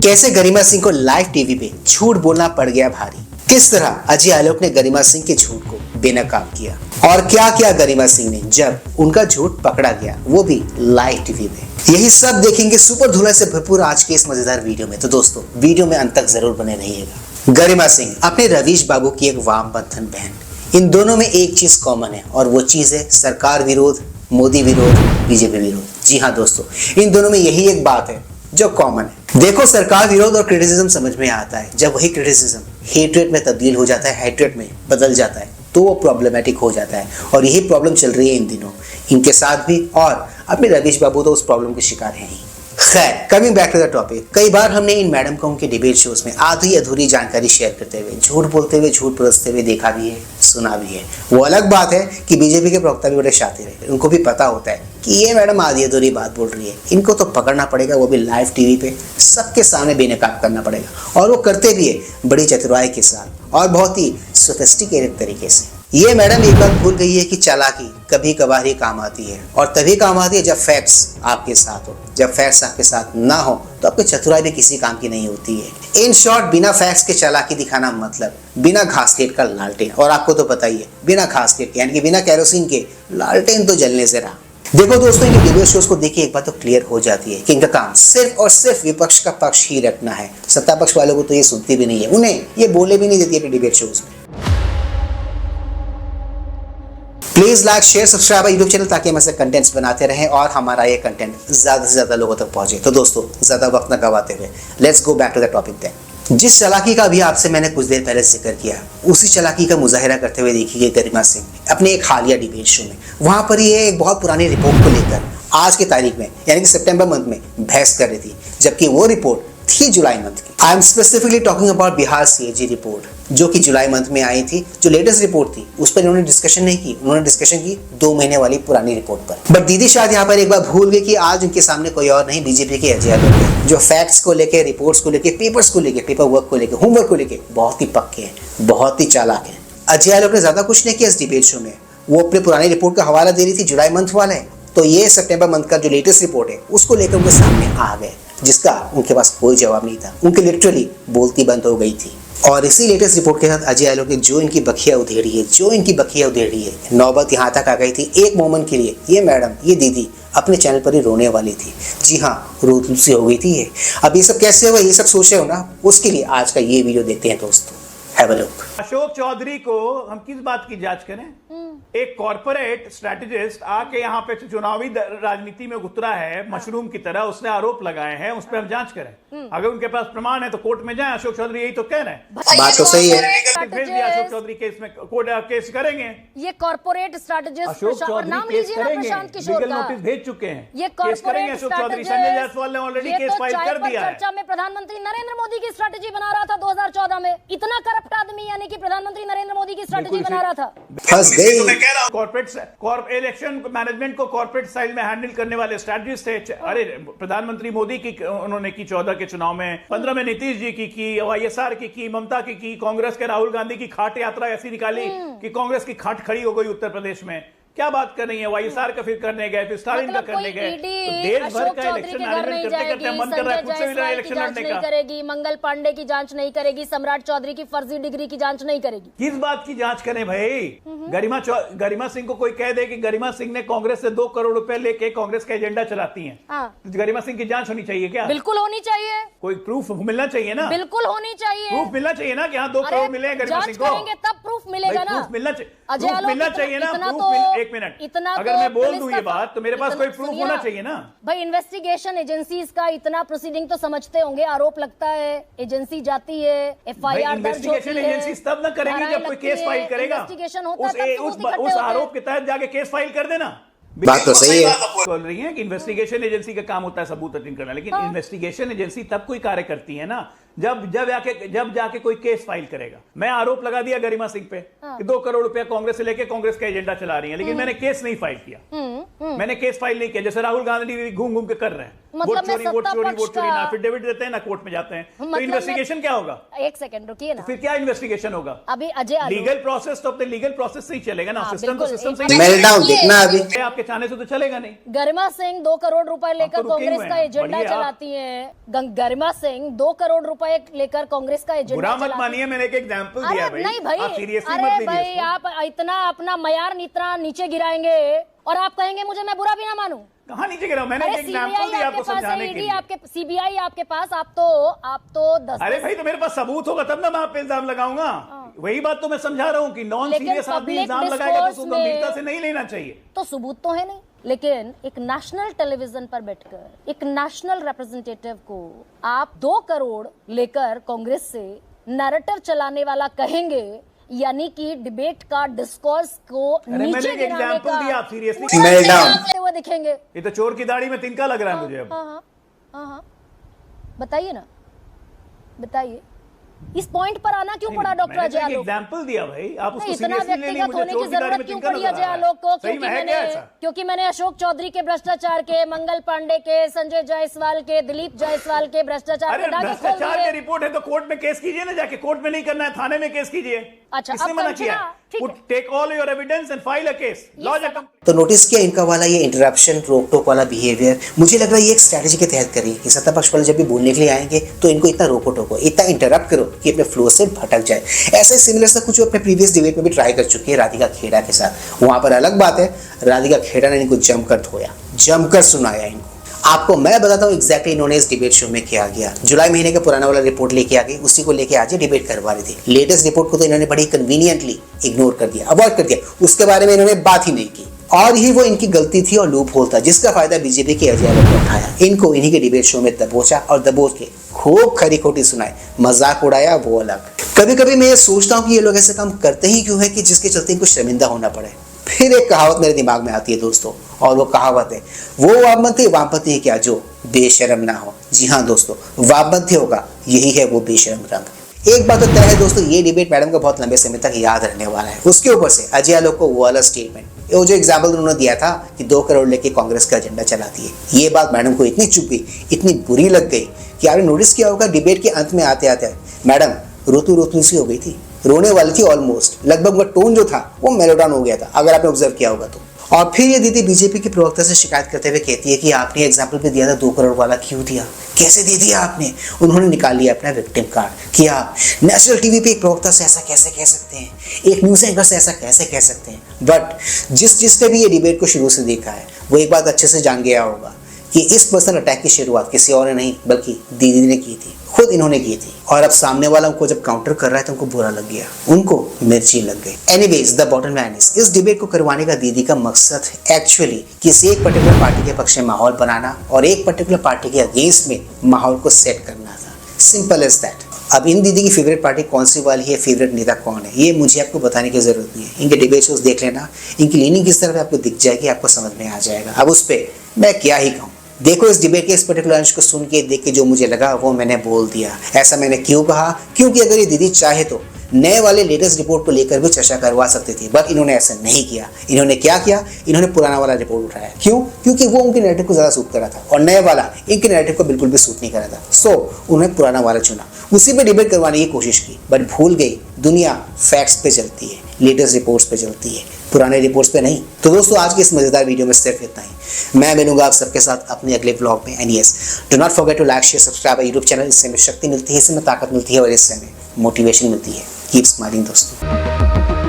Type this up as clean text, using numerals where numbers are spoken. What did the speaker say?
कैसे गरिमा सिंह को live TV पे झूठ बोलना पड़ गया भारी, किस तरह अजय आलोक ने गरिमा सिंह के झूठ को बेनकाब किया और क्या क्या गरिमा सिंह ने जब उनका झूठ पकड़ा गया वो भी लाइव टीवी पे, यही सब देखेंगे सुपर धुला से भरपूर आज के इस मजेदार वीडियो में। तो दोस्तों वीडियो में अंत तक जरूर बने रहिएगा। गरिमा सिंह अपने रवीश बाबू की एक वामपंथन बहन, इन दोनों में एक चीज कॉमन है और वो चीज है सरकार विरोध, मोदी विरोध, बीजेपी विरोध। जी हाँ दोस्तों, इन दोनों में यही एक बात है जो कॉमन है। देखो, सरकार विरोध और क्रिटिसिज्म समझ में आता है जब वही क्रिटिसिज्म हेट्रेट में तब्दील हो जाता है, हेट्रेट में बदल जाता है तो वो प्रॉब्लमेटिक हो जाता है और यही प्रॉब्लम चल रही है इन दिनों इनके साथ भी, और अपने रवीश बाबू तो उस प्रॉब्लम के शिकार हैं ही। खैर, coming back to the topic, कई बार हमने इन मैडम को उनके डिबेट शोज में आधी अधूरी जानकारी शेयर करते हुए, झूठ बोलते हुए, झूठ परसते हुए देखा भी है, सुना भी है। वो अलग बात है कि बीजेपी के प्रवक्ता भी बड़े शातिर है, उनको भी पता होता है कि ये मैडम आधी अधूरी बात बोल रही है, इनको तो पकड़ना पड़ेगा, वो भी लाइव टीवी पे सबके सामने बेनकाब करना पड़ेगा। और वो करते भी है बड़ी चतुराई के साथ और बहुत ही सोफिस्टिकेटेड तरीके से। ये मैडम एक बात भूल गई है कि चालाकी कभी कभार ही काम आती है और तभी काम आती है जब फैक्ट्स आपके साथ हो। जब फैक्ट्स आपके साथ ना हो तो आपकी चतुराई भी किसी काम की नहीं होती है। इन शॉर्ट, बिना फैक्ट्स के चालाकी दिखाना मतलब बिना घासलेट का लालटेन, और आपको तो पता ही है बिना घासलेट यानी कि बिना केरोसिन के लालटेन तो जलने से रहा। देखो दोस्तों, इनके डिबेट शोज को देखिए एक बात तो क्लियर हो जाती है कि इनका काम सिर्फ और सिर्फ विपक्ष का पक्ष ही रखना है। सत्ता पक्ष वालों को तो ये सुनती भी नहीं है, उन्हें ये बोले भी नहीं देती है डिबेट शोज में। Please like, share, subscribe YouTube channel ताकि हम ऐसे कंटेंट्स बनाते रहें और हमारा ये कंटेंट ज्यादा से ज्यादा लोगों तक पहुंचे। तो दोस्तों, ज्यादा वक्त न गवाते हुए let's go back to the topic then. जिस चालाकी का भी आपसे मैंने कुछ देर पहले जिक्र किया, उसी चालाकी का मुजाहिरा करते हुए देखी गई गरिमा सिंह अपने एक हालिया डिबेट शो में। वहां पर ये एक बहुत पुरानी रिपोर्ट को लेकर आज की तारीख में यानी कि सितंबर मंथ में बहस कर रही थी, जबकि वो रिपोर्ट थी जुलाई मंथ की। I am specifically talking about Bihar CAG report, जो कि जुलाई मंथ में आई थी। जो लेटेस्ट रिपोर्ट थी उस पर इन्होंने डिस्कशन नहीं की, उन्होंने डिस्कशन की 2 महीने वाली पुरानी रिपोर्ट पर। बट दीदी शायद यहाँ पर एक बार भूल गई कि आज उनके सामने कोई और नहीं, बीजेपी के अजय आलोक है, जो फैक्ट्स को लेके, रिपोर्ट्स को लेके, पेपर्स को लेके, पेपर वर्क को लेके, होमवर्क को लेके बहुत ही पक्के हैं, बहुत ही चालाक हैं। अजय आलोक ने ज्यादा कुछ नहीं किया इस डिबेट शो में, वो अपने पुरानी रिपोर्ट का हवाला दे रही थी जुलाई मंथ वाले, तो ये सितंबर मंथ का जो लेटेस्ट रिपोर्ट है उसको लेकर उनके सामने आ गए, जिसका उनके पास कोई जवाब नहीं था। उनकी लिटरली बोलती बंद हो गई थी। और इसी लेटेस्ट रिपोर्ट के साथ अजय आलोक ने जो इनकी बखिया उधेड़ी है, नौबत यहाँ तक आ गई थी। एक मोमेंट के लिए ये मैडम, ये दीदी अपने चैनल पर ही रोने वाली थी। जी हाँ, रोती सी हो गई थी ये। अब ये सब कैसे हुआ, ये सब सोच रहे हो ना, उसके लिए आज का ये वीडियो देखते हैं दोस्तों। Have a look. Ashok Chaudhary को हम किस बात की जांच करें? एक कॉर्पोरेट स्ट्रेटेजिस्ट आके यहाँ पे चुनावी राजनीति में उतरा है मशरूम की तरह, उसने आरोप लगाए हैं, उस पर हम जांच करें। अगर उनके पास प्रमाण है तो कोर्ट में जाएं। अशोक चौधरी यही तो कह रहे हैं। बात तो सही है। भेज दिया अशोक चौधरी केस में, कोर्ट केस करेंगे। ये कॉर्पोरेट स्ट्रेटेजिस्ट अशोक चौधरी नाम केस लीजिए ना, करेंगे, प्रशांत किशोर लीगल का। नोटिस भेज चुके हैं, ये केस करेंगे अशोक चौधरी। संजय जायसवाल ने ऑलरेडी केस फाइल कर दिया है। चर्चा में प्रधानमंत्री नरेंद्र मोदी की स्ट्रेटेजी बना रहा था 2014 में। इतना करप्ट आदमी यानी कि प्रधानमंत्री नरेंद्र मोदी की स्ट्रेटेजी बना रहा था। फंस गई। कॉर्पोरेट इलेक्शन मैनेजमेंट को कॉर्पोरेट स्टाइल में हैंडल करने वाले स्ट्रेटजिस्ट थे। अरे प्रधानमंत्री मोदी की उन्होंने की 14 के चुनाव में, 15 में नीतीश जी की, वाईएसआर की, ममता की, कांग्रेस के राहुल गांधी की खाट यात्रा ऐसी निकाली कि कांग्रेस की खाट खड़ी हो गई उत्तर प्रदेश में। क्या बात कर रही है? वाईएसआर का फिर करने गए, फिर स्टालिन का करने गए। तो देश भर का इलेक्शन मैनेजमेंट करते करते मन कर रहा है खुद से भी इलेक्शन लड़ने का। करेगी मंगल पांडे की जांच नहीं करेगी, सम्राट चौधरी की फर्जी डिग्री की जांच नहीं करेगी। किस बात की जांच करें भाई? गरिमा सिंह को कोई कह दे कि गरिमा सिंह ने कांग्रेस से 2 करोड़ रुपए लेके कांग्रेस का एजेंडा चलाती हैं, गरिमा सिंह की जांच होनी चाहिए क्या? बिल्कुल होनी चाहिए। कोई प्रूफ मिलना चाहिए ना? बिल्कुल होनी चाहिए। प्रूफ मिलना चाहिए ना कि हाँ 2 करोड़ मिले हैं गरिमा सिंह को। तब प्रूफ मिलेगा ना। प्रूफ मिलना चाहिए, अजय प्रूफ आलोक मिलना चाहिए ना। एक मिनट, इतना अगर मैं बोल दूं ये बात तो मेरे पास कोई प्रूफ होना चाहिए ना भाई। इन्वेस्टिगेशन एजेंसीज का इतना प्रोसीडिंग तो समझते होंगे। आरोप लगता है, एजेंसी जाती है, एफआईआर दर्ज होती है। इन्वेस्टिगेशन एजेंसी तब ना करेंगी जब कोई केस फाइल करेगा। इन्वेस्टिगेशन होता है उस आरोप के तहत जाके केस फाइल कर देना। बात तो सही है। बोल रही है कि इन्वेस्टिगेशन एजेंसी का काम होता है सबूत अटेंड करना, लेकिन इन्वेस्टिगेशन एजेंसी तब कोई कार्य करती है ना जब जाके कोई केस फाइल करेगा। मैं आरोप लगा दिया गरिमा सिंह पे कि 2 करोड़ रुपया कांग्रेस से लेके कांग्रेस का एजेंडा चला रही है, लेकिन मैंने केस नहीं फाइल किया। मैंने केस फाइल नहीं किया, जैसे राहुल गांधी भी घूम घूम के कर रहे हैं, मतलब वोट चोरी ना एफिडेविट देते हैं ना कोर्ट में जाते हैं, तो इन्वेस्टिगेशन क्या होगा? एक सेकंड रुकिए ना, फिर क्या इन्वेस्टिगेशन होगा? अभी अजय लीगल प्रोसेस तो अपने लीगल प्रोसेस से ही चलेगा ना, सिस्टम तो सिस्टम से मेल्टडाउन देखना अभी आपके चाहने से तो चलेगा नहीं। गरिमा सिंह 2 करोड़ रुपए लेकर तो रुके कांग्रेस हुए का हैं, एजेंडा बढ़िया। चलाती है। गरिमा सिंह 2 करोड़ रुपए लेकर कांग्रेस का एजेंडा बुरा मत चलाती है। मानिए, मैंने एक एग्जांपल दिया भाई। नहीं भाई, आप सीरियसली मत अरे लीजिए भाई इसको। आप इतना अपना मयार इतना नीचे गिराएंगे और आप कहेंगे मुझे मैं बुरा भी ना मानूं। कहां नीचे गिरा? मैंने एक अरे एग्जांपल सीबीआई दिया आपके आपको पास समझाने है, के ईडी लिए। आपके सीबीआई आपके पास, आप तो 10। अरे भाई तो मेरे पास सबूत होगा तब ना मैं आप पे इल्जाम लगाऊंगा। वही बात तो मैं समझा रहा हूं कि नॉन लेकिन सीरियस आदमी public इल्जाम लगाएगा तो उसको discourse में- गंभीरता से नहीं लेना चाहिए। तो सबूत तो है नहीं, लेकिन एक नेशनल टेलीविजन पर बैठकर एक नेशनल रिप्रेजेंटेटिव को आप 2 करोड़ लेकर कांग्रेस से नैरेटिव चलाने वाला कहेंगे, यानी कि डिबेट का डिस्कोर्स को मैंने नीचे एक गिराने एग्जांपल का दिया, आप सीरियसली मेल्टडाउन करते हुए दिखेंगे। ये तो चोर की दाढ़ी में तिनका लग रहा है मुझे अब। हाँ, बताइए ना, बताइए इस पॉइंट पर आना क्यों पड़ा डॉक्टर मैंने अजय तो एक आलोक? एग्जांपल दिया भाई, आप उसको इतना सीरियसली ले ली। व्यक्तिगत मुझे होने चोर की की दाढ़ी जरूरत में क्यों तिनका पड़ी लग अजय रहा है। आलोक को? सही में है क्या ऐसा? क्योंकि मैंने अशोक चौधरी के भ्रष्टाचार के, मंगल पांडे के, संजय जायसवाल के, दिलीप जायसवाल के भ्रष्टाचार अरे के दागे खोल भ्रष्टाचार दिए। की रिपोर्ट है तो कोर्ट में केस कीजिए ना, जाके कोर्ट में नहीं करना है, थाने में केस कीजिए। अच्छा, किसने अब मना कंचना, किया? ठीक है। Take all your evidence and file a case. Law तो नोटिस किया इनका वाला ये इंटरप्शन रोक टोक वाला बिहेवियर, मुझे लग रहा है ये एक स्ट्रैटेजी के तहत करिए कि सत्ता पक्ष वाले जब भी बोलने के लिए आएंगे तो इनको इतना रोको टोको, इतना इंटरप्ट करो कि अपने फ्लो से भटक जाए। ऐसे सिमिलर सा कुछ अपने प्रीवियस डिबेट में भी ट्राई कर चुकी है राधिका खेड़ा के साथ। वहां पर अलग बात है, राधिका खेड़ा ने इनको जमकर धोया, जमकर सुनाया इनको। आपको मैं बताता हूँ एग्जैक्टली इन्होंने इस डिबेट शो में क्या किया। जुलाई महीने का पुराना वाला रिपोर्ट लेके आ गई, उसी को लेके आज ये डिबेट करवा रही थी। लेटेस्ट रिपोर्ट को तो इन्होंने बड़ी कन्वीनियंटली इग्नोर कर दिया, अवॉइड कर दिया, उसके बारे में इन्होंने बात ही नहीं की। और ही वो इनकी गलती थी और लूप होल था, जिसका फायदा बीजेपी के अजय आलोक ने उठाया। इनको इन्हीं के डिबेट शो में दबोचा और दबोच के खूब खरी खोटी सुनाई, मजाक उड़ाया वो अलग। कभी कभी मैं ये सोचता हूँ कि ये लोग ऐसे काम करते ही क्यों है कि जिसके चलते इनको शर्मिंदा होना पड़े। फिर एक कहावत मेरे दिमाग में आती है दोस्तों, और वो कहावत है, वो वामपंथी क्या जो बेशरम ना हो। जी हाँ दोस्तों, वामपंथी होगा यही है वो बेशरम रंग। एक बात तो तय है दोस्तों, ये डिबेट मैडम को बहुत लंबे समय तक याद रहने वाला है। उसके ऊपर से अजय आलोक को वो वाला स्टेटमेंट, वो जो एग्जाम्पल उन्होंने दिया था कि 2 करोड़ लेके कांग्रेस का एजेंडा चलाती है, ये बात मैडम को इतनी चुभ गई, इतनी बुरी लग गई कि आपने नोटिस किया होगा डिबेट के अंत में आते आते मैडम रोतू सी हो गई थी, रोने वाली थी ऑलमोस्ट, लगभग वो टोन जो था वो मेलोडाउन हो गया था, अगर आपने ऑब्जर्व किया होगा तो। और फिर ये दीदी बीजेपी के प्रवक्ता से शिकायत करते हुए कहती है कि आपने एग्जाम्पल भी दिया था 2 करोड़ वाला, क्यों दिया, कैसे दे दिया आपने? उन्होंने निकाल लिया अपना विक्टिम कार्ड कि आप नेशनल टीवी पे एक प्रवक्ता से ऐसा कैसे कह सकते हैं, एक न्यूज एंकर से ऐसा कैसे कह सकते हैं। बट जिसने भी ये डिबेट को शुरू से देखा है वो एक बात अच्छे से जान गया होगा कि इस पर्सनल अटैक की शुरुआत किसी और ने नहीं बल्कि दीदी ने की थी, खुद इन्होंने की थी। और अब सामने वाला उनको जब काउंटर कर रहा है तो उनको बुरा लग गया, उनको मिर्ची लग गई। Anyways the bottom line is, इस डिबेट को करवाने का दीदी का मकसद एक्चुअली किसी एक पर्टिकुलर पार्टी के पक्ष में माहौल बनाना और एक पर्टिकुलर पार्टी के अगेंस्ट में माहौल को सेट करना था। Simple as that. अब इन दीदी की फेवरेट पार्टी कौन सी वाली है, फेवरेट नेता कौन है, ये मुझे आपको बताने की जरूरत नहीं है। इनके डिबेट शोज देख लेना, इनकी लीनिंग किस तरह आपको दिख जाएगी, आपको समझ में आ जाएगा। अब उस पर मैं क्या ही कहूँ, देखो इस डिबेट के इस पर्टिकुलर अंश को सुन के देख के जो मुझे लगा वो मैंने बोल दिया। ऐसा मैंने क्यों कहा? क्योंकि अगर ये दीदी चाहे तो नए वाले लेटेस्ट रिपोर्ट को लेकर भी चर्चा करवा सकती थी, बट इन्होंने ऐसा नहीं किया। इन्होंने क्या किया, इन्होंने पुराना वाला रिपोर्ट उठाया। क्यों? क्योंकि वो उनके नैरेटिव को ज्यादा सूट कर रहा था और नए वाला इनके नैरेटिव को बिल्कुल भी सूट नहीं कर रहा था। सो उन्होंने पुराना वाला चुना, उसी पे डिबेट करवाने की कोशिश की, बट भूल गई दुनिया फैक्ट्स पे चलती है, लेटेस्ट रिपोर्ट्स पे चलती है, पुराने रिपोर्ट्स पे नहीं। तो दोस्तों आज के इस मजेदार वीडियो में सिर्फ इतना ही। मैं मिलूंगा आप सबके साथ अपने अगले व्लॉग में। And yes, do not forget to like share subscribe YouTube channel. इससे हमें शक्ति मिलती है, इससे हमें ताकत मिलती है और इससे हमें मोटिवेशन मिलती है। कीप स्माइलिंग दोस्तों।